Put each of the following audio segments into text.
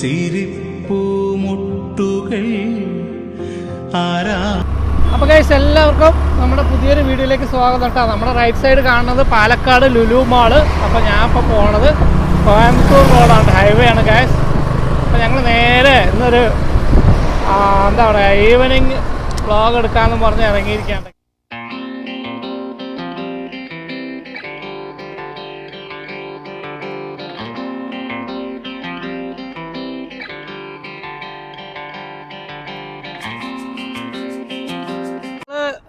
പുഞ്ചിരിപ്പൂമുട്ടുകൾ ആരാ. അപ്പോൾ ഗൈസ് എല്ലാവർക്കും നമ്മുടെ പുതിയൊരു വീഡിയോയിലേക്ക് സ്വാഗതം കേട്ടോ. നമ്മുടെ റൈറ്റ് സൈഡ് കാണുന്നത് പാലക്കാട് ലുലു മാള്. അപ്പോൾ ഞാൻ ഇപ്പോൾ പോണത് കോയമ്പത്തൂർ റോഡാണ്, ഹൈവേ ആണ് ഗൈസ്. അപ്പോൾ ഞങ്ങൾ നേരെ ഇന്നൊരു എന്താ പറയുക ഈവനിങ് വ്ളോഗ് എടുക്കാമെന്ന് പറഞ്ഞ് ഇറങ്ങിയിരിക്കുകയാണ്.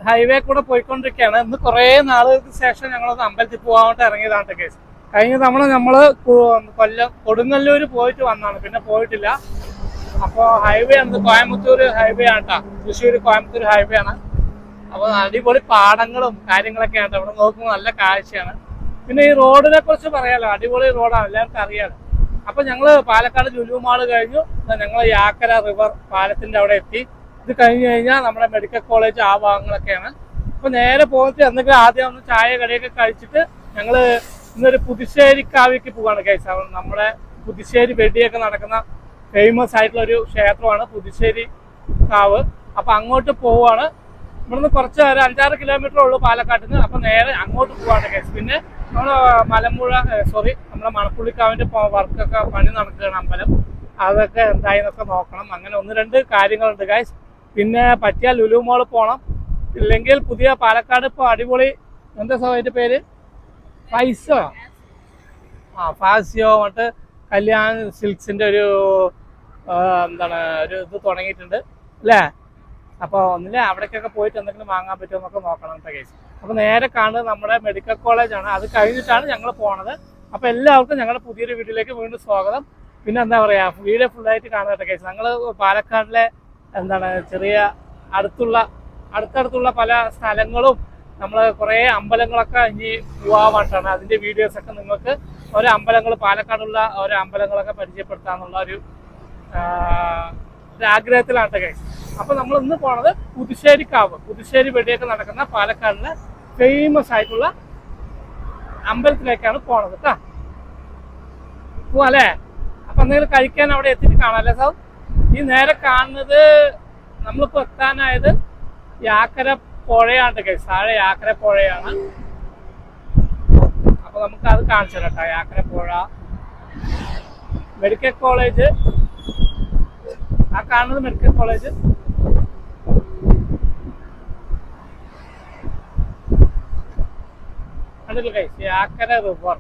ഹൈവേ കൂടെ പോയിക്കൊണ്ടിരിക്കുകയാണ്. ഇന്ന് കുറേ നാളുകൾക്ക് ശേഷം ഞങ്ങളൊന്ന് അമ്പലത്തിൽ പോകാനായിട്ട് ഇറങ്ങിയതാണ് കേസ്. കഴിഞ്ഞ തവണ നമ്മൾ കൊല്ലം കൊടുങ്ങല്ലൂർ പോയിട്ട് വന്നാണ്, പിന്നെ പോയിട്ടില്ല. അപ്പോൾ ഹൈവേ ആണ്, കോയമ്പത്തൂർ ഹൈവേ ആണ് കേട്ടോ, തൃശ്ശൂർ കോയമ്പത്തൂർ ഹൈവേ ആണ്. അപ്പോൾ അടിപൊളി പാടങ്ങളും കാര്യങ്ങളൊക്കെയാണ് ഇവിടെ നോക്കുമ്പോൾ നല്ല കാഴ്ചയാണ്. പിന്നെ ഈ റോഡിനെ കുറിച്ച് പറയാലോ, അടിപൊളി റോഡാണ്, എല്ലാവർക്കും അറിയാലോ. അപ്പോൾ ഞങ്ങൾ പാലക്കാട് ലുലു മാള് കഴിഞ്ഞു, ഞങ്ങൾ യാക്കര റിവർ പാലത്തിൻ്റെ അവിടെ എത്തി. ഇത് കഴിഞ്ഞ് കഴിഞ്ഞാൽ നമ്മുടെ മെഡിക്കൽ കോളേജ് ആ ഭാഗങ്ങളൊക്കെയാണ്. അപ്പോൾ നേരെ പോയിട്ട് എന്തെങ്കിലും ആദ്യം ഒന്ന് ചായ കടിയൊക്കെ കഴിച്ചിട്ട് ഞങ്ങൾ ഇന്നൊരു പുതുശ്ശേരിക്കാവിലേക്ക് പോവാണ് കേസ്. നമ്മുടെ പുതുശ്ശേരി വെടിയൊക്കെ നടക്കുന്ന ഫേമസ് ആയിട്ടുള്ള ഒരു ക്ഷേത്രമാണ് പുതുശ്ശേരി കാവ്. അപ്പോൾ അങ്ങോട്ട് പോവുകയാണ്. ഇവിടുന്ന് കുറച്ച് ഒരു 5-6 കിലോമീറ്റർ ഉള്ളൂ പാലക്കാട്ടിൽ നിന്ന്. അപ്പോൾ നേരെ അങ്ങോട്ട് പോവാണ് കേസ്. പിന്നെ നമ്മൾ നമ്മുടെ മണപ്പുള്ളിക്കാവിൻ്റെ വർക്കൊക്കെ പണി നടക്കുകയാണ്, അമ്പലം അതൊക്കെ എന്തായെന്നൊക്കെ നോക്കണം. അങ്ങനെ 1-2 കാര്യങ്ങളുണ്ട് ഗൈസ്. പിന്നെ പറ്റിയാൽ ലുലു മോള് പോകണം, ഇല്ലെങ്കിൽ പുതിയ പാലക്കാട് ഇപ്പോൾ അടിപൊളി എന്താ അതിൻ്റെ പേര് ഫാസിയോ മറ്റ് കല്യാൺ സിൽക്സിൻ്റെ ഒരു എന്താണ് ഒരു ഇത് തുടങ്ങിയിട്ടുണ്ട് അല്ലേ. അപ്പോൾ ഒന്നില്ലേ അവിടേക്കൊക്കെ പോയിട്ട് എന്തെങ്കിലും വാങ്ങാൻ പറ്റുമോ എന്നൊക്കെ നോക്കണം കേട്ടോ കേസ്. അപ്പോൾ നേരെ കാണുന്നത് നമ്മുടെ മെഡിക്കൽ കോളേജാണ്. അത് കഴിഞ്ഞിട്ടാണ് ഞങ്ങൾ പോണത്. അപ്പോൾ എല്ലാവർക്കും ഞങ്ങളുടെ പുതിയൊരു വീഡിയോയിലേക്ക് വീണ്ടും സ്വാഗതം. പിന്നെ എന്താ പറയുക, വീഡിയോ ഫുള്ളായിട്ട് കാണാത്ത കേസ്. ഞങ്ങൾ പാലക്കാടിലെ എന്താണ് ചെറിയ അടുത്തടുത്തുള്ള പല സ്ഥലങ്ങളും നമ്മൾ കുറേ അമ്പലങ്ങളൊക്കെ ഇനി പോവാനായിട്ടാണ്. അതിൻ്റെ വീഡിയോസൊക്കെ നിങ്ങൾക്ക് ഓരോ അമ്പലങ്ങൾ, പാലക്കാടുള്ള ഓരോ അമ്പലങ്ങളൊക്കെ പരിചയപ്പെടുത്താമെന്നുള്ള ഒരു ആഗ്രഹത്തിലാണ് കേസ്. അപ്പോൾ നമ്മൾ ഇന്ന് പോണത് പുതുശ്ശേരിക്കാവ്, പുതുശ്ശേരി വെടിയൊക്കെ നടക്കുന്ന പാലക്കാടിലെ ഫേമസ് ആയിട്ടുള്ള അമ്പലത്തിലേക്കാണ് പോണത് കേട്ടോ. പോവാ അല്ലേ? അപ്പം എന്തെങ്കിലും കഴിക്കാൻ അവിടെ എത്തിയിട്ട് കാണാമല്ലേ സാർ? ഈ നേരെ കാണുന്നത് നമ്മളിപ്പോൾ എത്താനായത് യാക്കര പുഴയാണ് കേസ്. താഴെ യാക്കര പുഴയാണ്. അപ്പോൾ നമുക്ക് അത് കാണിച്ചു തരാം കേട്ടോ. യാക്കര പുഴ, മെഡിക്കൽ കോളേജ്, ആ കാണുന്നത് മെഡിക്കൽ കോളേജ്. കണ്ടില്ല കേസ്, യാക്കര റിവർ.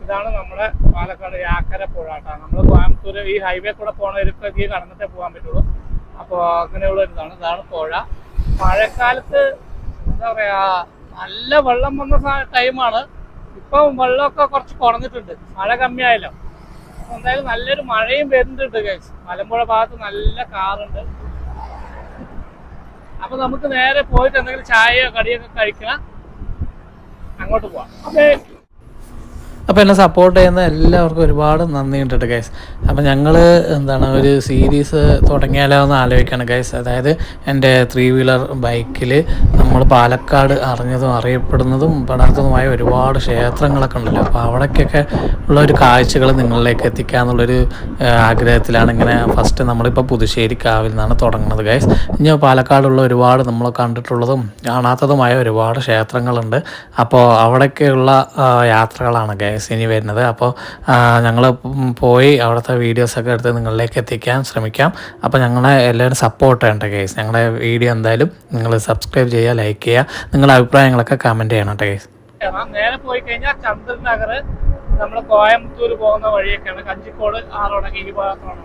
ഇതാണ് നമ്മുടെ പാലക്കാട് യാക്കര പുഴ കേട്ടോ. നമ്മൾ കോയമ്പത്തൂർ ഈ ഹൈവേ കൂടെ പോണവർക്ക് ഈ കടന്നിട്ടേ പോകാൻ പറ്റുള്ളൂ. അപ്പോൾ അങ്ങനെയുള്ള ഇതാണ് പുഴ. മഴക്കാലത്ത് എന്താ പറയുക നല്ല വെള്ളം വന്ന ടൈമാണ്. ഇപ്പം വെള്ളമൊക്കെ കുറച്ച് കുറഞ്ഞിട്ടുണ്ട്, മഴ കമ്മിയായല്ലോ. എന്തായാലും നല്ലൊരു മഴയും വരുന്നുണ്ട് ഗൈസ്. മലമ്പുഴ ഭാഗത്ത് നല്ല കാറുണ്ട്. അപ്പോൾ നമുക്ക് നേരെ പോയിട്ട് എന്തെങ്കിലും ചായയോ കടിയൊക്കെ കഴിക്കണം, അങ്ങോട്ട് പോവാം. അപ്പോൾ എന്നെ സപ്പോർട്ട് ചെയ്യുന്ന എല്ലാവർക്കും ഒരുപാട് നന്ദിയുണ്ട് ഗൈസ്. അപ്പോൾ ഞങ്ങൾ എന്താണ് ഒരു സീരീസ് തുടങ്ങിയാലോ എന്ന് ആലോചിക്കുകയാണ് ഗൈസ്. അതായത് എൻ്റെ 3 വീലർ ബൈക്കിൽ നമ്മൾ പാലക്കാട് അറിഞ്ഞതും അറിയപ്പെടുന്നതും പെടാത്തതുമായ ഒരുപാട് ക്ഷേത്രങ്ങളൊക്കെ ഉണ്ടല്ലോ. അപ്പോൾ അവിടേക്കൊക്കെ ഉള്ളൊരു കാഴ്ചകൾ നിങ്ങളിലേക്ക് എത്തിക്കാന്നുള്ളൊരു ആഗ്രഹത്തിലാണ് ഇങ്ങനെ ഫസ്റ്റ് നമ്മളിപ്പോൾ പുതുശ്ശേരി കാവിൽ നിന്നാണ് തുടങ്ങുന്നത് ഗൈസ്. ഇനി പാലക്കാടുള്ള ഒരുപാട് നമ്മൾ കണ്ടിട്ടുള്ളതും കാണാത്തതുമായ ഒരുപാട് ക്ഷേത്രങ്ങളുണ്ട്. അപ്പോൾ അവിടേക്കുള്ള യാത്രകളാണ് ഗൈസ് ഇനി വരുന്നത്. അപ്പോൾ ഞങ്ങൾ പോയി അവിടുത്തെ വീഡിയോസൊക്കെ എടുത്ത് നിങ്ങളിലേക്ക് എത്തിക്കാൻ ശ്രമിക്കാം. അപ്പോൾ ഞങ്ങളെ എല്ലാവരും സപ്പോർട്ട് ചെയ്യണ്ട കേസ്. ഞങ്ങളുടെ വീഡിയോ എന്തായാലും നിങ്ങൾ സബ്സ്ക്രൈബ് ചെയ്യുക, ലൈക്ക് ചെയ്യുക, നിങ്ങളുടെ അഭിപ്രായങ്ങളൊക്കെ കമൻറ്റ് ചെയ്യണം കേസ്. നേരെ പോയി കഴിഞ്ഞാൽ ചന്ദ്രൻ നഗർ, നമ്മൾ കോയമ്പത്തൂർ പോകുന്ന വഴിയൊക്കെയാണ്. കഞ്ചിക്കോട് ആ റോഡൊക്കെ ഈ ഭാഗത്താണ്.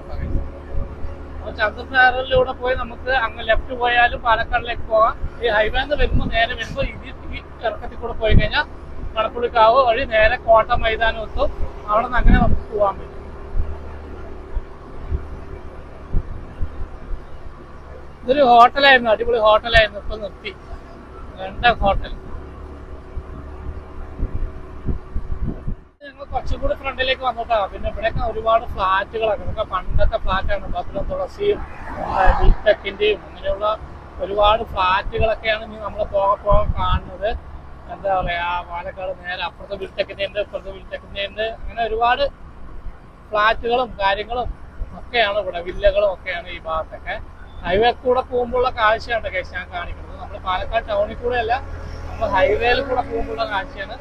അപ്പോൾ ചന്ദ്രൻ നഗറിലൂടെ പോയി നമുക്ക് അങ്ങ് ലെഫ്റ്റ് പോയാലും പാലക്കാടിലേക്ക് പോകാം. ഈ ഹൈവേന്ന് വരുമ്പോൾ നേരെ വരുമ്പോൾ ഈ ഇറക്കത്തിൽ കൂടെ പോയി കഴിഞ്ഞാൽ മണപ്പുള്ളിക്കാവ് വഴി നേരെ കോട്ട മൈതാനം എത്തും. അവിടെ നിന്ന് അങ്ങനെ നമുക്ക് പോകാൻ പറ്റും. ഇതൊരു ഹോട്ടലായിരുന്നു, അടിപൊളി ഹോട്ടലായിരുന്നു. ഇപ്പൊ നിർത്തി, വേണ്ട ഹോട്ടൽ. ഞങ്ങൾ കുറച്ചുകൂടി ഫ്രണ്ടിലേക്ക് വന്നിട്ടാ. പിന്നെ ഇവിടെയൊക്കെ ഒരുപാട് ഫ്ലാറ്റുകളൊക്കെ, നമുക്ക് പണ്ടത്തെ ഫ്ലാറ്റാണ്. ബസ്സിലും തുളസിയും ബിൽടെക്കിന്റെയും അങ്ങനെയുള്ള ഒരുപാട് ഫ്ലാറ്റുകളൊക്കെയാണ് ഇനി നമ്മൾ പോകാൻ കാണുന്നത്. എന്താ പറയാ, പാലക്കാട് നേരെ അപ്പുറത്തെ ബിൽടെക്കിന്റെ ഉണ്ട്, ഇപ്പുറത്തെ ബിൽടെക്കിന്റെ ഉണ്ട്. അങ്ങനെ ഒരുപാട് ഫ്ലാറ്റുകളും കാര്യങ്ങളും ഒക്കെയാണ് ഇവിടെ, വില്ലകളും ഒക്കെയാണ് ഈ ഭാഗത്തൊക്കെ. ഹൈവേ കൂടെ പോകുമ്പോഴുള്ള കാഴ്ചയാണ് കേസ് ഞാൻ കാണിക്കുന്നത്. നമ്മൾ പാലക്കാട് ടൗണിൽ കൂടെ അല്ല, നമ്മൾ ഹൈവേയിൽ കൂടെ പോകുമ്പോഴുള്ള കാഴ്ചയാണ്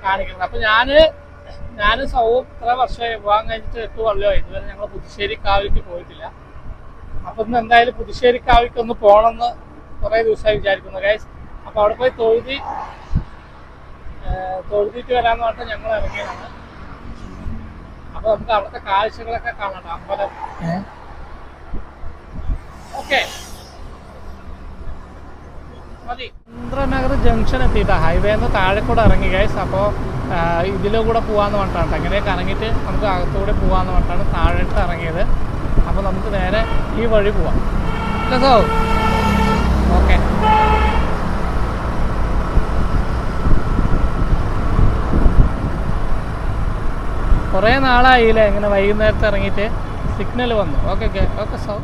കാണിക്കുന്നത്. അപ്പൊ ഞാനും സൗവും ഇത്ര വർഷമായി വിവാഹം കഴിഞ്ഞിട്ട് 8 കൊല്ലമായി. ഇതുവരെ ഞങ്ങൾ പുതുശ്ശേരി കാവിലേക്ക് പോയിട്ടില്ല. അപ്പൊ ഇന്ന് എന്തായാലും പുതുശ്ശേരി കാവിക്ക് ഒന്ന് പോകണമെന്ന് കുറെ ദിവസമായി വിചാരിക്കുന്നു ഗൈസ്. അപ്പൊ അവിടെ പോയി തൊഴുതിട്ട് വരാന്ന് പറഞ്ഞിട്ട് ഞങ്ങൾ ഇറങ്ങിയതാണ്. അപ്പൊ നമുക്ക് അവിടുത്തെ കാഴ്ചകളൊക്കെ കാണാം, അമ്പലം. ഓക്കെ മതി. ചന്ദ്രനഗർ ജംഗ്ഷൻ എത്തിയിട്ടാ, ഹൈവേന്ന് താഴെ കൂടെ ഇറങ്ങി ഗൈസ്. അപ്പോൾ ഇതിലൂടെ കൂടെ പോകാമെന്ന് പറഞ്ഞിട്ടാണ്, എങ്ങനെയൊക്കെ ഇറങ്ങിയിട്ട് നമുക്ക് അകത്തൂടെ പോകാമെന്ന് പറഞ്ഞിട്ടാണ് താഴോട്ട് ഇറങ്ങിയത്. അപ്പോൾ നമുക്ക് നേരെ ഈ വഴി പോവാം. So okay. കുറേ നാളായില്ലേ ഇങ്ങനെ വൈകുന്നേരത്ത് ഇറങ്ങിയിട്ട്. സിഗ്നൽ വന്നു. ഓക്കെ ഓക്കെ സോ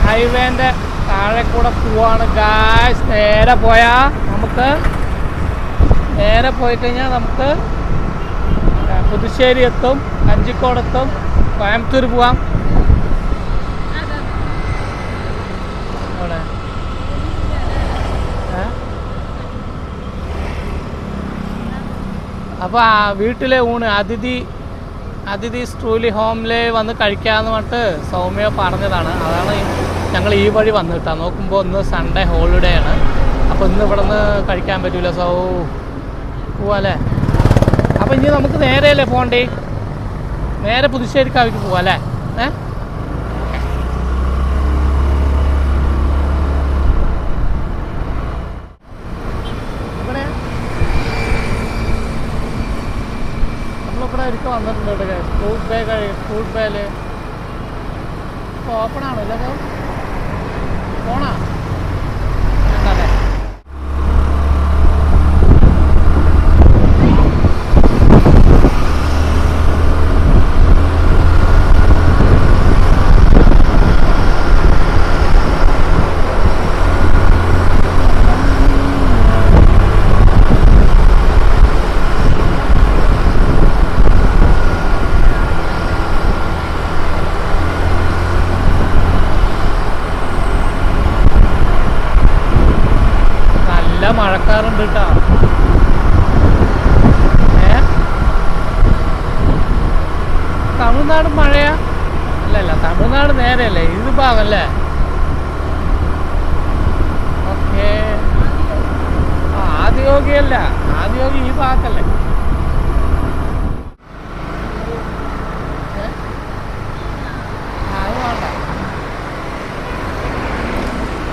ഹൈവേൻ്റെ താഴെ കൂടെ പോവാണ് ഗായ്സ്. നേരെ പോയി കഴിഞ്ഞാൽ നമുക്ക് പുതുശ്ശേരി എത്തും, കഞ്ചിക്കോട് എത്തും, കോയമ്പത്തൂർ പോവാം. അവിടെ അപ്പോൾ വീട്ടിലെ ഊണ് അതിഥി സ്ട്രൂലി ഹോമിലെ വന്ന് കഴിക്കാമെന്ന് പറഞ്ഞിട്ട് സൗമ്യ പറഞ്ഞതാണ്. അതാണ് ഞങ്ങൾ ഈ വഴി വന്ന് കിട്ടാൻ നോക്കുമ്പോൾ ഇന്ന് സൺഡേ ഹോളിഡേ ആണ്. അപ്പോൾ ഇന്ന് ഇവിടെ നിന്ന് കഴിക്കാൻ പറ്റൂല. പോവാല്ലേ. അപ്പോൾ ഇനി നമുക്ക് നേരെയല്ലേ പോകണ്ടേ, നേരെ പുതുശ്ശേരി കാവിക്ക് പോവാല്ലേ. നമ്മളിവിടെ ഒരിക്കൽ വന്നിട്ടുണ്ട് ഫ്രൂട്ട് ബേല് ഓപ്പൺ ആണല്ലോ. അപ്പോൾ പോണാ എന്താ മഴക്കാറുണ്ട് കേട്ടോ. തമിഴ്നാട് മഴയാ? അല്ലല്ല, തമിഴ്നാട് നേരെയല്ലേ ഇത് ഭാഗമല്ലേ. ഓക്കെ. ആദിയോഗിയല്ല, ആദിയോഗി ഈ ഭാഗത്തല്ലേ. അത് വേണ്ട.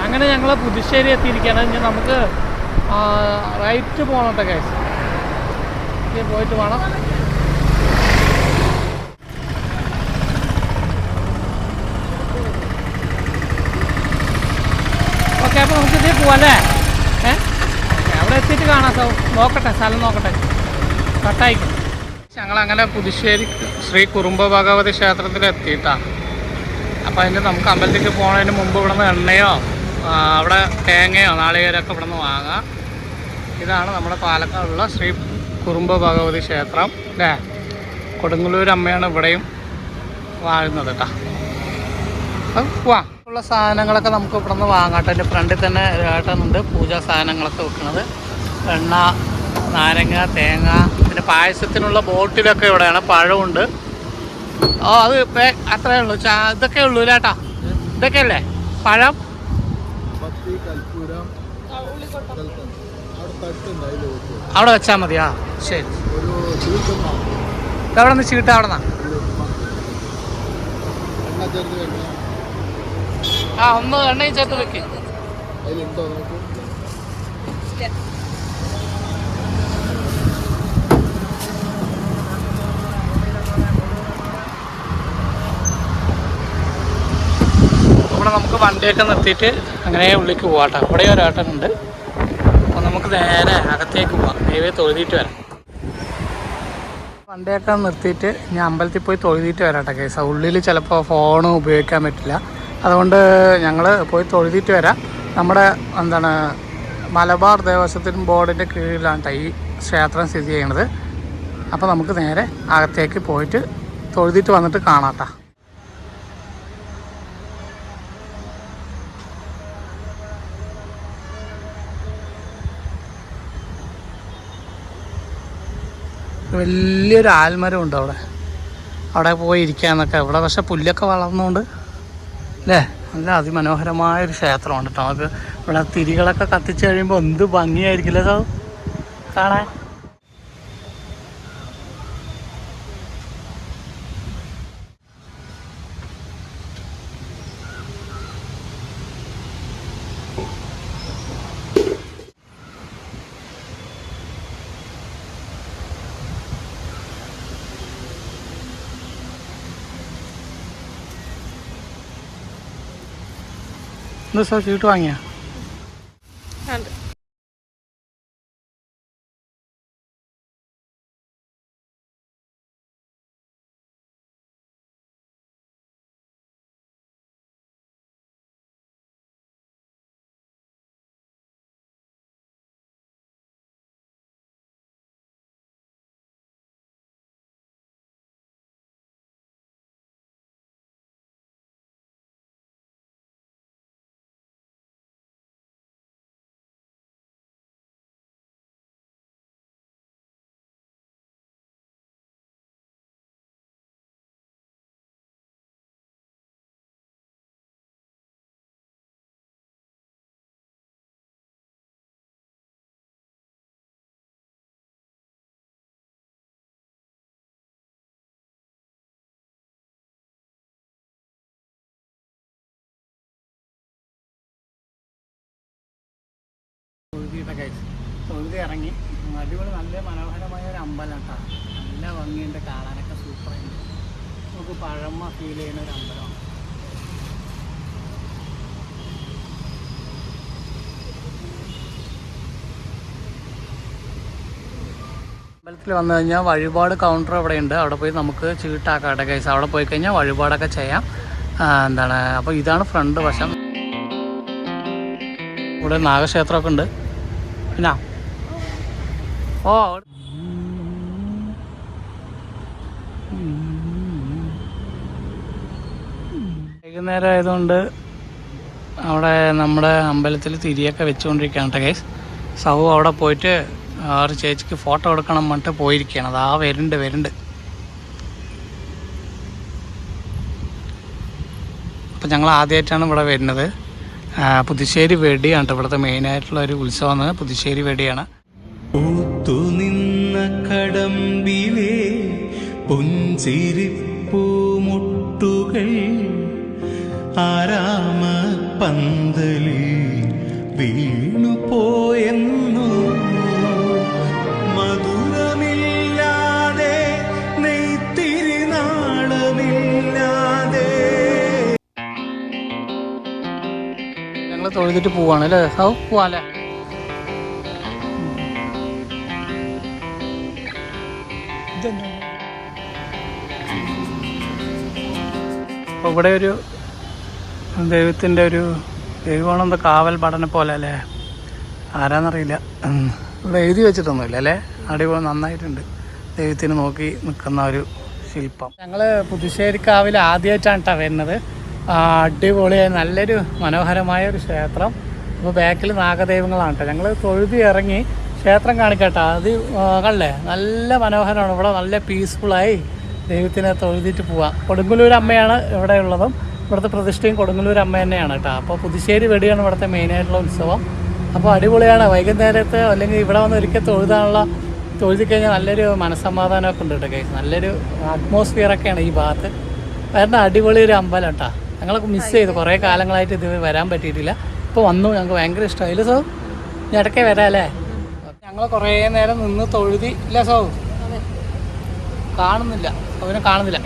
അങ്ങനെ ഞങ്ങൾ പുതുശ്ശേരി എത്തിയിരിക്കുകയാണ്. ഇനി നമുക്ക് റൈറ്റ് പോകണം കേട്ടോ ഗൈസ്. പോയിട്ട് വേണം. ഓക്കെ, അപ്പോൾ നമുക്ക് ഇതിൽ പോവാല്ലേ. അവിടെ എത്തിയിട്ട് കാണാം. നോക്കട്ടെ, സ്ഥലം നോക്കട്ടെ. കട്ടായിക്കും. ഞങ്ങളങ്ങനെ പുതുശ്ശേരി ശ്രീ കുറുമ്പ ഭഗവതി ക്ഷേത്രത്തിൽ എത്തിയിട്ടാണ്. അപ്പോൾ അതിന് നമുക്ക് അമ്പലത്തേക്ക് പോകുന്നതിന് മുമ്പ് ഇവിടെ നിന്ന് എണ്ണയോ അവിടെ തേങ്ങയോ നാളികേരമൊക്കെ ഇവിടെ നിന്ന് വാങ്ങാം. ഇതാണ് നമ്മുടെ പാലക്കാടുള്ള ശ്രീ കുറുമ്പ ഭഗവതി ക്ഷേത്രം അല്ലേ. കൊടുങ്ങല്ലൂർ അമ്മയാണ് ഇവിടെയും വാഴുന്നത് കേട്ടോ. അത് പോവാം. ഉള്ള സാധനങ്ങളൊക്കെ നമുക്ക് ഇവിടെ നിന്ന് വാങ്ങാട്ടെ. എൻ്റെ ഫ്രണ്ടിൽ തന്നെ ഏട്ടനുണ്ട് പൂജാ സാധനങ്ങളൊക്കെ വെക്കുന്നത്. എണ്ണ, നാരങ്ങ, തേങ്ങ, പിന്നെ പായസത്തിനുള്ള ബോട്ടിലൊക്കെ ഇവിടെയാണ്. പഴമുണ്ട്. അത് അത്രയേ ഉള്ളൂ. ഇതൊക്കെ ഉള്ളൂ ചേട്ടാ. ഇതൊക്കെയല്ലേ പഴം. അവിടെ വെച്ചാൽ മതിയാ. ശരി. എവിടെ നിന്ന് ചീട്ട? അവിടെ നിന്നാ? ഒന്ന് എണ്ണയും ചേർത്ത് വെക്ക്. ഇവിടെ നമുക്ക് വണ്ടിയൊക്കെ നിർത്തിയിട്ട് അങ്ങനെ ഉള്ളിലേക്ക് പോകാട്ടോ. ഇവിടെ ഒരേട്ടനുണ്ട്. നമുക്ക് നേരെ അകത്തേക്ക് പോവാം, ദൈവേ തൊഴുതിയിട്ട് വരാം. വണ്ടിയൊക്കെ നിർത്തിയിട്ട് ഞാൻ അമ്പലത്തിൽ പോയി തൊഴുതിയിട്ട് വരാട്ടെ കേസ്. ഉള്ളിൽ ചിലപ്പോൾ ഫോൺ ഉപയോഗിക്കാൻ പറ്റില്ല, അതുകൊണ്ട് ഞങ്ങൾ പോയി തൊഴുതിയിട്ട് വരാം. നമ്മുടെ മലബാർ ദേവസ്വത്തിന് ബോർഡിൻ്റെ കീഴിലാണ് ഈ ക്ഷേത്രം സ്ഥിതി ചെയ്യുന്നത്. അപ്പോൾ നമുക്ക് നേരെ അകത്തേക്ക് പോയിട്ട് തൊഴുതിയിട്ട് വന്നിട്ട് കാണാട്ടോ. വലിയൊരു ആൽമരം ഉണ്ട് അവിടെ പോയി ഇരിക്കാന്നൊക്കെ. ഇവിടെ പക്ഷെ പുല്ലൊക്കെ വളർന്നുകൊണ്ട് അല്ലേ, നല്ല അതിമനോഹരമായൊരു ക്ഷേത്രമുണ്ട് കേട്ടോ. നമുക്ക് ഇവിടെ തിരികളൊക്കെ കത്തിച്ച് കഴിയുമ്പോൾ എന്ത് ഭംഗിയായിരിക്കില്ലേ സോ കാണാൻ. എന്താ സോ ചീട്ട് വാങ്ങിയാ? തൊഴുതി ഇറങ്ങി. അടിപൊളി നല്ല മനോഹരമായ ഒരു അമ്പലം കേട്ടോ. നല്ല ഭംഗിയുണ്ട്, കാണാനൊക്കെ സൂപ്പറായിട്ട്. നമുക്ക് പഴമ ഫീൽ ചെയ്യുന്ന ഒരു അമ്പലമാണ്. അമ്പലത്തിൽ വന്നു കഴിഞ്ഞാൽ വഴിപാട് കൗണ്ടർ അവിടെ ഉണ്ട്. അവിടെ പോയി നമുക്ക് ചീട്ടാക്കാട്ടെ കേസ്. അവിടെ പോയി കഴിഞ്ഞാൽ വഴിപാടൊക്കെ ചെയ്യാം. അപ്പോൾ ഇതാണ് ഫ്രണ്ട് വശം. ഇവിടെ നാഗക്ഷേത്രമൊക്കെ ഉണ്ട്. പിന്നെ വൈകുന്നേരം ആയതുകൊണ്ട് അവിടെ നമ്മുടെ അമ്പലത്തിൽ തിരിയൊക്കെ വെച്ചുകൊണ്ടിരിക്കുകയാണ് കേട്ടോ ഗൈസ്. സൗ അവിടെ പോയിട്ട് ഒരു ചേച്ചിക്ക് ഫോട്ടോ എടുക്കണം പറഞ്ഞിട്ട് പോയിരിക്കുകയാണ്. അതാ വരുന്നുണ്ട്. അപ്പം ഞങ്ങൾ ആദ്യമായിട്ടാണ് ഇവിടെ വരുന്നത്. പുതുശ്ശേരി വെടിയാണ് ഇവിടുത്തെ മെയിനായിട്ടുള്ള ഒരു ഉത്സവമാണ്. പുതുശ്ശേരി വെടിയാണ്. പൂത്തുനിന്ന കടമ്പിലെ പുഞ്ചിരിപ്പൂമുട്ടുകൾ ആരാമ പന്തലിൽ വീണുപോയെന്നു മധുരമില്ലാതെ നെയ്ത്തിരി നാളമില്ലാതെ. ഞങ്ങൾ തൊഴുതിട്ട് പോവാണ് അല്ലേ സൗ? പോവാല്ലേ? അപ്പോൾ ഇവിടെ ഒരു ദൈവത്തിൻ്റെ ഒരു ദൈവമാണെന്താ കാവൽ പഠനം പോലെ അല്ലേ, ആരാന്നറിയില്ല. ഇവിടെ എഴുതി വെച്ചിട്ടൊന്നുമില്ല അല്ലേ. അടിപൊളി നന്നായിട്ടുണ്ട്. ദൈവത്തിന് നോക്കി നിൽക്കുന്ന ഒരു ശില്പം. ഞങ്ങൾ പുതുശ്ശേരിക്കാവിൽ ആദ്യമായിട്ടാണ് കേട്ടോ വരുന്നത്. അടിപൊളിയായി നല്ലൊരു മനോഹരമായ ഒരു ക്ഷേത്രം. അപ്പോൾ ബാക്കിൽ നാഗദൈവങ്ങളാണ് കേട്ടോ. ഞങ്ങൾ തൊഴുതി ഇറങ്ങി ക്ഷേത്രം കാണിക്കട്ടോ. അത് കണ്ടേ, നല്ല മനോഹരമാണ്. ഇവിടെ നല്ല പീസ്ഫുള്ളായി ദൈവത്തിനെ തൊഴുതിട്ട് പോവാം. കൊടുങ്ങല്ലൂർ അമ്മയാണ് ഇവിടെ ഉള്ളതും. ഇവിടുത്തെ പ്രതിഷ്ഠയും കൊടുങ്ങല്ലൂർ അമ്മ തന്നെയാണ് കേട്ടോ. അപ്പോൾ പുതുശ്ശേരി വെടിയാണ് ഇവിടുത്തെ മെയിനായിട്ടുള്ള ഉത്സവം. അപ്പോൾ അടിപൊളിയാണ്. വൈകുന്നേരത്ത് അല്ലെങ്കിൽ ഇവിടെ വന്ന് ഒരിക്കൽ തൊഴുതി കഴിഞ്ഞാൽ നല്ലൊരു മനസ്സമാധാനമൊക്കെ ഉണ്ട് കേട്ടോ കേസ്. നല്ലൊരു അറ്റ്മോസ്ഫിയറൊക്കെയാണ് ഈ ഭാഗത്ത്. കാരണം അടിപൊളി ഒരു അമ്പലം കേട്ടോ. ഞങ്ങളൊക്കെ മിസ് ചെയ്തു, കുറേ കാലങ്ങളായിട്ട് ഇത് വരാൻ പറ്റിയിട്ടില്ല. ഇപ്പോൾ വന്നു, ഞങ്ങൾക്ക് ഭയങ്കര ഇഷ്ടമായി. ഇല്ല സോ, ഞാൻ ഇടയ്ക്കേ വരാം അല്ലേ. ഞങ്ങൾ കുറേ നേരം നിന്ന് തൊഴുതി. ഇല്ല സോ, കാണുന്നില്ല, അവനെ കാണുന്നില്ല.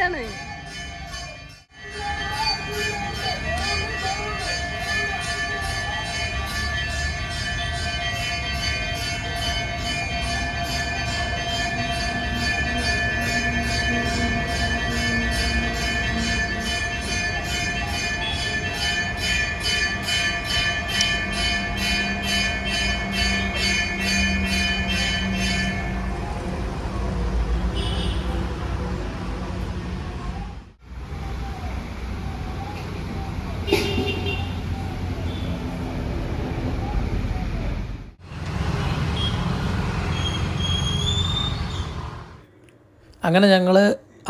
ഇതാണ്. അങ്ങനെ ഞങ്ങൾ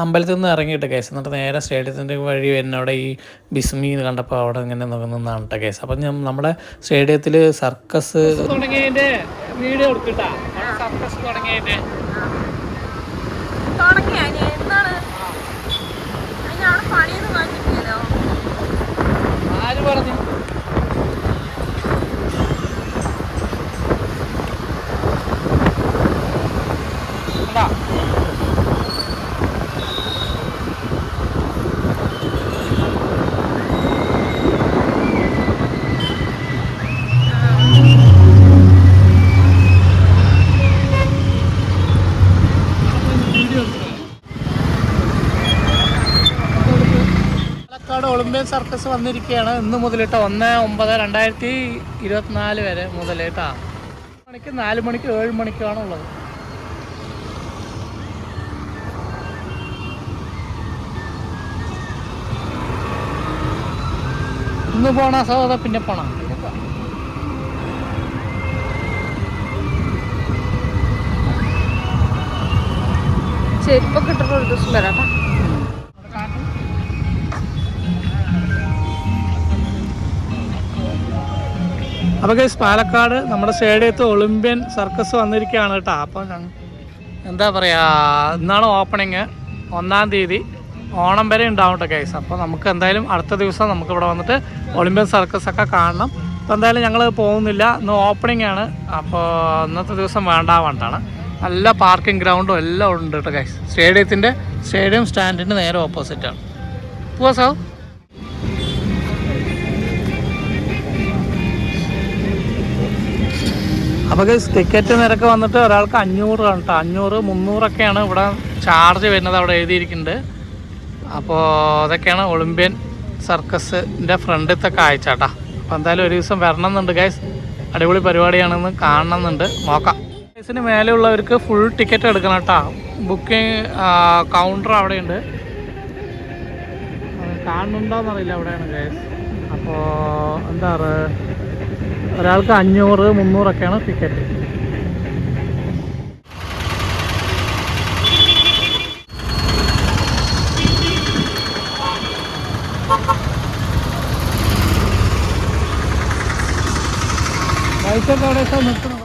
അമ്പലത്തിൽ നിന്ന് ഇറങ്ങിയിട്ട് കേസ്, എന്നിട്ട് നേരെ സ്റ്റേഡിയത്തിൻ്റെ വഴി എന്നവിടെ ഈ ബിസ്മി കണ്ടപ്പോൾ അവിടെ ഇങ്ങനെ നിന്നാണ് കേട്ടോ കേസ്. അപ്പം നമ്മുടെ സ്റ്റേഡിയത്തിൽ സർക്കസ് തുടങ്ങിയതിന്റെ വീഡിയോ എടുക്കട്ടാ. സർക്കസ് തുടങ്ങിയതിന്റെ ആര് പറഞ്ഞു? പാലക്കാട് ഒളിമ്പ്യൻ സർക്കസ് വന്നിരിക്കുകയാണ് ഇന്ന് മുതലിട്ടോ. 1/9/2024 വരെ മുതൽ കേട്ടാ. 4 മണിക്ക് 7 മണിക്കാണ് ഉള്ളത്. ഇന്ന് പോണ സഹോദര പിന്നെ പോണം. ചെരുപ്പൊക്കെ ഇട്ടിട്ട് ഒരു ദിവസം വരാട്ടാ. അപ്പോൾ ഗൈസ് പാലക്കാട് നമ്മുടെ സ്റ്റേഡിയത്ത് ഒളിമ്പ്യൻ സർക്കസ് വന്നിരിക്കുകയാണ് കേട്ടോ. അപ്പോൾ എന്താ പറയുക, ഇന്നാണ് ഓപ്പണിങ്. 1-ാം തീയതി ഓണം വരെ ഉണ്ടാവും കേട്ടോ ഗൈസ്. അപ്പോൾ നമുക്ക് എന്തായാലും അടുത്ത ദിവസം നമുക്ക് ഇവിടെ വന്നിട്ട് ഒളിമ്പ്യൻ സർക്കസ് ഒക്കെ കാണണം. അപ്പോൾ എന്തായാലും ഞങ്ങൾ പോകുന്നില്ല, ഇന്ന് ഓപ്പണിംഗ് ആണ്. അപ്പോൾ ഇന്നത്തെ ദിവസം വേണ്ടാവാണ്ടാണ്. നല്ല പാർക്കിംഗ് ഗ്രൗണ്ടും എല്ലാം ഉണ്ട് കേട്ടോ ഗൈസ്. സ്റ്റേഡിയം സ്റ്റാൻഡിൻ്റെ നേരെ ഓപ്പോസിറ്റാണ്. പോവാ സാർ. അപ്പോൾ ടിക്കറ്റ് നിരക്ക് വന്നിട്ട് ഒരാൾക്ക് 500 ആണ് കേട്ടോ. 500, 300ഒക്കെയാണ് ഇവിടെ ചാർജ് വരുന്നത്, അവിടെ എഴുതിയിരിക്കുന്നുണ്ട്. അപ്പോൾ അതൊക്കെയാണ് ഒളിമ്പ്യൻ സർക്കസിൻ്റെ ഫ്രണ്ടിലത്തെ കാഴ്ച കേട്ടോ. അപ്പോൾ എന്തായാലും ഒരു ദിവസം വരണം എന്നുണ്ട് ഗൈസ്. അടിപൊളി പരിപാടിയാണെന്ന് കാണണമെന്നുണ്ട്, നോക്കാം. ഗൈസിന് മേലെയുള്ളവർക്ക് ഫുൾ ടിക്കറ്റ് എടുക്കണം കേട്ടോ. ബുക്കിംഗ് കൗണ്ടർ അവിടെയുണ്ട്, കാണുന്നുണ്ടോയെന്നറിയില്ല, അവിടെയാണ് ഗൈസ്. അപ്പോൾ എന്താ പറയുക, ഒരാൾക്ക് 500, 300ഒക്കെയാണ് ടിക്കറ്റ്. പൈസയൊക്കെ അവിടെ നിർത്തണം.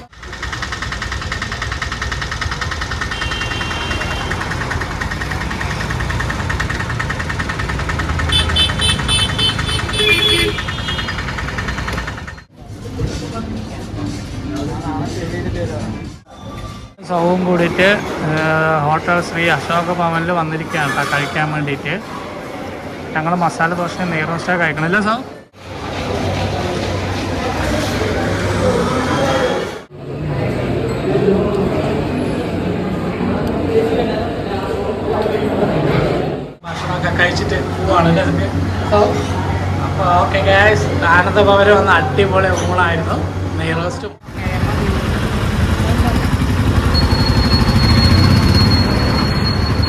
സൗവും കൂടിയിട്ട് ഹോട്ടൽ ശ്രീ അശോക ഭവനിൽ വന്നിരിക്കുകയാണ് കേട്ടോ കഴിക്കാൻ വേണ്ടിയിട്ട്. ഞങ്ങൾ മസാല ദോശയും നെയ് റോസ്റ്റൊക്കെ കഴിക്കണമല്ലോ സാർ. ഭക്ഷണമൊക്കെ കഴിച്ചിട്ട് പോവാണല്ലേ അതൊക്കെ. അപ്പോൾ ഓക്കെ ഗൈസ്, ആനന്ദ ഭവനിൽ വന്ന അടിപൊളി ഊണായിരുന്നു. നെയ് റോസ്റ്റും